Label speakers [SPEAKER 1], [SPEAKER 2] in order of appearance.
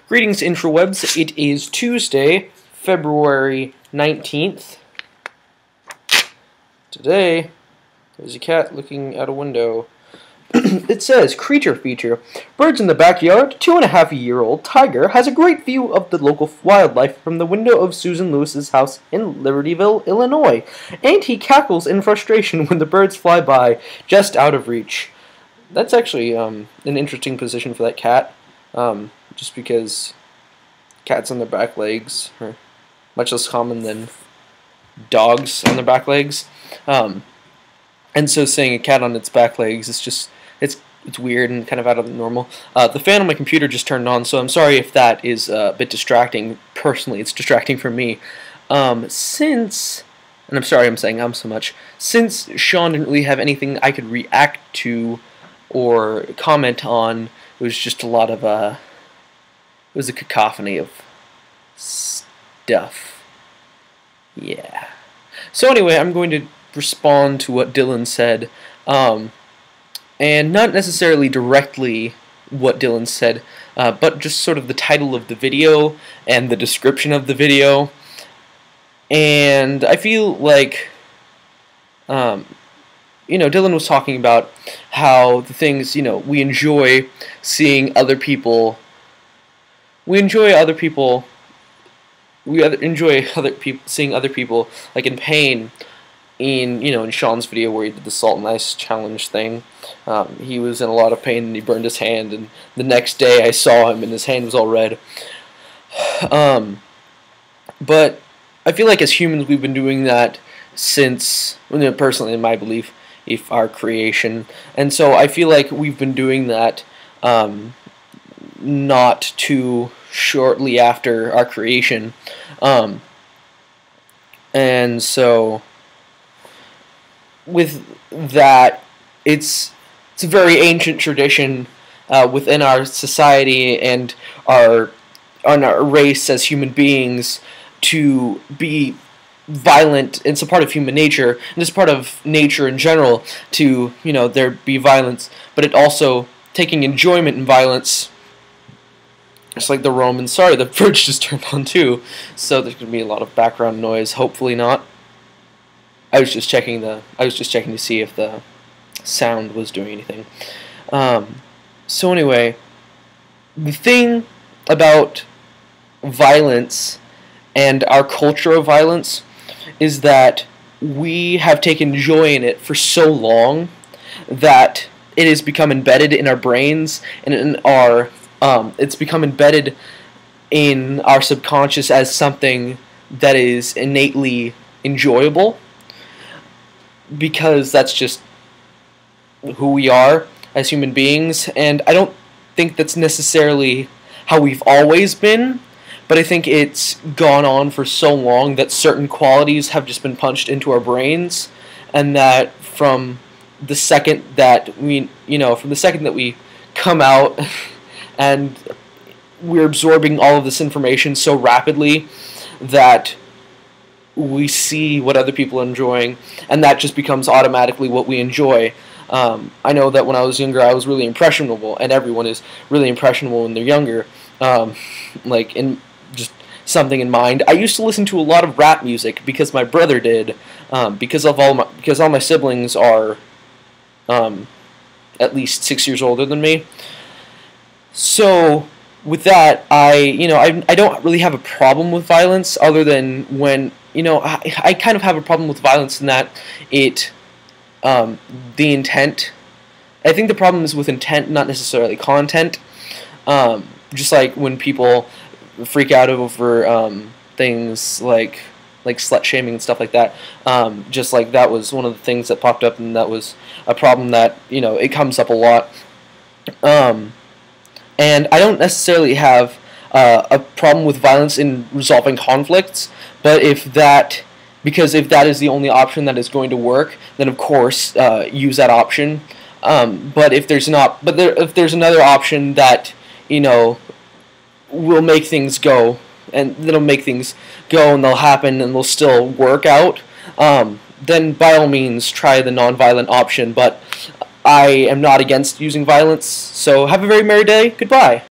[SPEAKER 1] Greetings, interwebs. It is Tuesday, February 19th. Today, there's a cat looking out a window. It says, Creature Feature. Birds in the backyard. 2.5-year-old tiger has a great view of the local wildlife from the window of Susan Lewis's house in Libertyville, Illinois. And he cackles in frustration when the birds fly by, just out of reach. That's actually an interesting position for that cat. Just because cats on their back legs are much less common than dogs on their back legs. And so saying a cat on its back legs is just, it's weird and kind of out of the normal. The fan on my computer just turned on, so I'm sorry if that is a bit distracting. Personally, it's distracting for me. And I'm sorry I'm saying so much, since Sean didn't really have anything I could react to or comment on, it was just a lot of, it was a cacophony of stuff. Yeah. So anyway, I'm going to respond to what Dylan said, and not necessarily directly what Dylan said, but just sort of the title of the video and the description of the video. And I feel like, Dylan was talking about how the things, we enjoy seeing other people. We enjoy seeing other people like in pain. In Sean's video where he did the salt and ice challenge thing, he was in a lot of pain and he burned his hand. And the next day I saw him and his hand was all red. But I feel like as humans we've been doing that since, personally in my belief, our creation. And so I feel like we've been doing that not too shortly after our creation. And so with that, it's a very ancient tradition within our society and our race as human beings to be violent. It's a part of human nature, and it's part of nature in general to, there be violence, but it also taking enjoyment in violence. It's like the Romans. Sorry, the fridge just turned on too, so there's going to be a lot of background noise. Hopefully not. I was just checking to see if the sound was doing anything. So anyway, the thing about violence and our culture of violence is that we have taken joy in it for so long that it has become embedded in our brains and in our it's become embedded in our subconscious as something that is innately enjoyable, because that's just who we are as human beings. And I don't think that's necessarily how we've always been, but I think it's gone on for so long that certain qualities have just been punched into our brains, and that from the second that we come out and we're absorbing all of this information so rapidly that we see what other people are enjoying, and that just becomes automatically what we enjoy. I know that when I was younger I was really impressionable, and everyone is really impressionable when they're younger, like in just something in mind. I used to listen to a lot of rap music because my brother did, because all my siblings are at least 6 years older than me. So with that, I don't really have a problem with violence, other than when, I kind of have a problem with violence in that the intent. I think the problem is with intent, not necessarily content. Just like when people freak out over things like slut shaming and stuff like that. Just like that was one of the things that popped up, and that was a problem that, it comes up a lot. And I don't necessarily have a problem with violence in resolving conflicts, but because if that is the only option that is going to work, then of course use that option. But if there's another option that will make things go, and that'll make things go, and they'll happen, and they'll still work out, then by all means try the non-violent option. But I am not against using violence, so have a very merry day. Goodbye.